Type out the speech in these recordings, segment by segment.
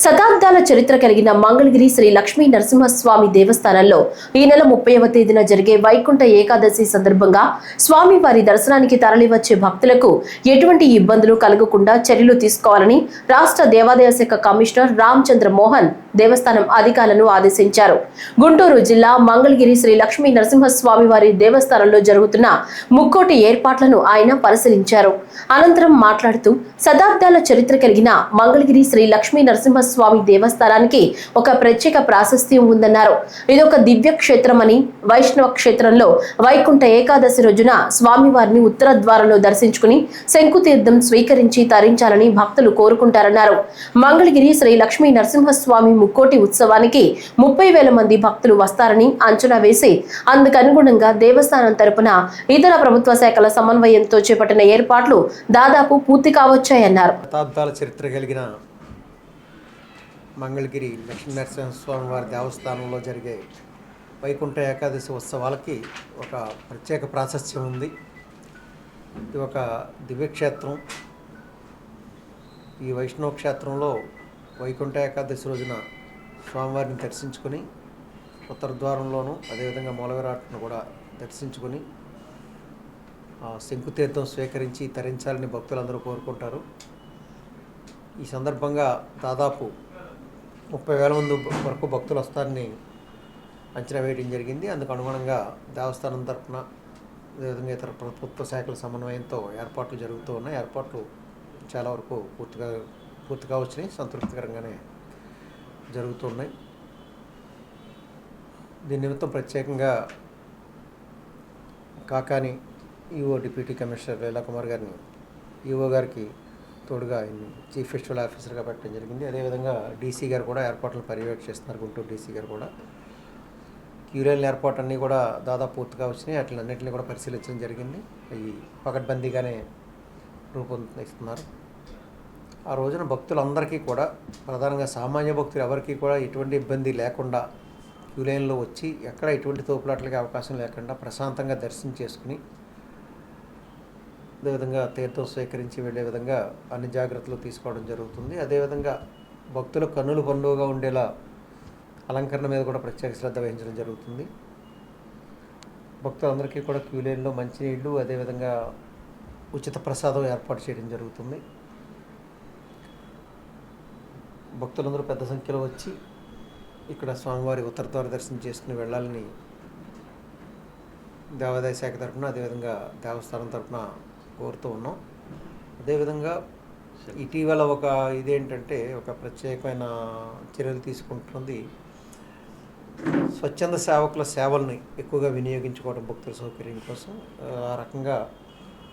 శతాబ్దాల చరిత్ర కలిగిన మంగళగిరి శ్రీ లక్ష్మీ నరసింహస్వామి దేవస్థానంలో ఈ నెల 30వ తేదీన జరిగే వైకుంఠ ఏకాదశి సందర్భంగా స్వామివారి దర్శనానికి తరలివచ్చే భక్తులకు ఎటువంటి ఇబ్బందులు కలగకుండా చర్యలు తీసుకోవాలని రాష్ట్ర దేవాదాయ శాఖ కమిషనర్ రామచంద్ర మోహన్ దేవస్థానం అధికారులను ఆదేశించారు. గుంటూరు జిల్లా మంగళగిరి శ్రీ లక్ష్మీ నరసింహస్వామి వారి దేవస్థానంలో జరుగుతున్న ముక్కోటి ఏర్పాట్లను ఆయన పరిశీలించారు. అనంతరం మాట్లాడుతూ శతాబ్దాల చరిత్ర కలిగిన మంగళగిరి శ్రీ లక్ష్మీ నరసింహస్వామి దేవస్థానానికి ఒక ప్రత్యేక ప్రాశస్త్యం ఉందన్నారు. ఇదొక దివ్య క్షేత్రమని, వైష్ణవ క్షేత్రంలో వైకుంఠ ఏకాదశి రోజున స్వామివారిని ఉత్తర ద్వారంలో దర్శించుకుని శంకుతీర్థం స్వీకరించి తరించాలని భక్తులు కోరుకుంటారన్నారు. మంగళగిరి శ్రీ లక్ష్మీ నరసింహస్వామి ముక్కోటి ఉత్సవానికి 30,000 మంది భక్తులు వస్తారని అంచనా వేసి అందుకనుగుణంగా దేవస్థానం తరపున ఇతర ప్రభుత్వ శాఖల సమన్వయంతో చేపట్టిన ఏర్పాట్లు దాదాపు పూర్తి కావచ్చాయన్నారు. శతాబ్దాల చరిత్ర కలిగిన మంగళగిరి లక్ష్మీ నరసింహస్వామి వారి దేవస్థానంలో జరిగే వైకుంఠ ఏకాదశి ఉత్సవాలకి ఒక ప్రత్యేక ప్రాశస్త్యం ఉంది. ఇది ఒక దివ్యక్షేత్రం. ఈ వైష్ణవ క్షేత్రంలో వైకుంఠ ఏకాదశి రోజున స్వామివారిని దర్శించుకొని ఉత్తర ద్వారంలోనూ అదేవిధంగా మూలవిరాట్ను కూడా దర్శించుకొని శంకుతీర్థం స్వీకరించి తరించాలని భక్తులందరూ కోరుకుంటారు. ఈ సందర్భంగా దాదాపు 30,000 మంది వరకు భక్తులు వస్తారని అంచనా వేయడం జరిగింది. అందుకు అనుగుణంగా దేవస్థానం తరఫున అదేవిధంగా ఇతర ప్రభుత్వ శాఖల సమన్వయంతో ఏర్పాట్లు జరుగుతూ ఉన్నాయి. ఏర్పాట్లు చాలా వరకు పూర్తిగా వచ్చినాయి, సంతృప్తికరంగానే జరుగుతున్నాయి. దీని నిమిత్తం ప్రత్యేకంగా కాకాని ఈఓ డిప్యూటీ కమిషనర్ లీలా కుమార్ గారిని ఈఓ గారికి తోడుగా చీఫ్ ఫెస్టివల్ ఆఫీసర్గా పెట్టడం జరిగింది. అదేవిధంగా డీసీ గారు కూడా ఏర్పాట్లను పర్యవేక్షిస్తున్నారు. గుంటూరు డీసీ గారు కూడా క్యూరియల్ ఏర్పాటు అన్నీ కూడా దాదాపు పూర్తిగా వచ్చినాయి. అన్నింటినీ కూడా పరిశీలించడం జరిగింది. అవి పకడ్బందీగానే రూపొందిస్తున్నారు. ఆ రోజున భక్తులందరికీ కూడా, ప్రధానంగా సామాన్య భక్తులు ఎవరికీ కూడా ఎటువంటి ఇబ్బంది లేకుండా క్యూ లైన్లో వచ్చి ఎక్కడ ఎటువంటి తోపులాట్లకి అవకాశం లేకుండా ప్రశాంతంగా దర్శనం చేసుకుని అదేవిధంగా తీర్థం స్వీకరించి వెళ్ళే విధంగా అన్ని జాగ్రత్తలు తీసుకోవడం జరుగుతుంది. అదేవిధంగా భక్తుల కన్నుల పండుగగా ఉండేలా అలంకరణ మీద కూడా ప్రత్యేక శ్రద్ధ వహించడం జరుగుతుంది. భక్తులందరికీ కూడా క్యూ లైన్లో మంచినీళ్ళు అదేవిధంగా ఉచిత ప్రసాదం ఏర్పాటు చేయడం జరుగుతుంది. భక్తులందరూ పెద్ద సంఖ్యలో వచ్చి ఇక్కడ స్వామివారి ఉత్తర ద్వార దర్శనం చేసుకుని వెళ్ళాలని దేవాదాయ శాఖ తరఫున అదేవిధంగా దేవస్థానం తరఫున కోరుతూ ఉన్నాం. అదేవిధంగా ఇటీవల ఇదేంటంటే ఒక ప్రత్యేకమైన చర్యలు తీసుకుంటున్నది స్వచ్ఛంద సేవకుల సేవల్ని ఎక్కువగా వినియోగించుకోవడం భక్తుల సౌకర్యం కోసం. ఆ రకంగా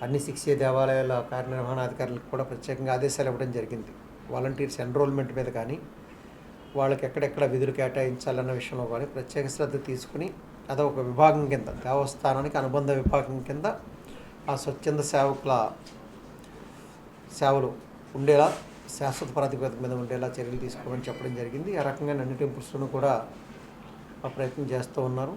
అన్ని 6A దేవాలయాల కార్యనిర్వహణాధికారులకు కూడా ప్రత్యేకంగా ఆదేశాలు ఇవ్వడం జరిగింది. వాలంటీర్స్ ఎన్రోల్మెంట్ మీద కానీ వాళ్ళకి ఎక్కడెక్కడ విధులు కేటాయించాలన్న విషయంలో కానీ ప్రత్యేక శ్రద్ధ తీసుకుని అదొక విభాగం కింద, దేవస్థానానికి అనుబంధ విభాగం కింద ఆ స్వచ్ఛంద సేవకుల సేవలు ఉండేలా, శాశ్వత ప్రాతిపదిక మీద ఉండేలా చర్యలు తీసుకోమని చెప్పడం జరిగింది. ఆ రకంగా అన్ని టెంపుల్స్లోనూ కూడా ఆ ప్రయత్నం చేస్తూ ఉన్నారు.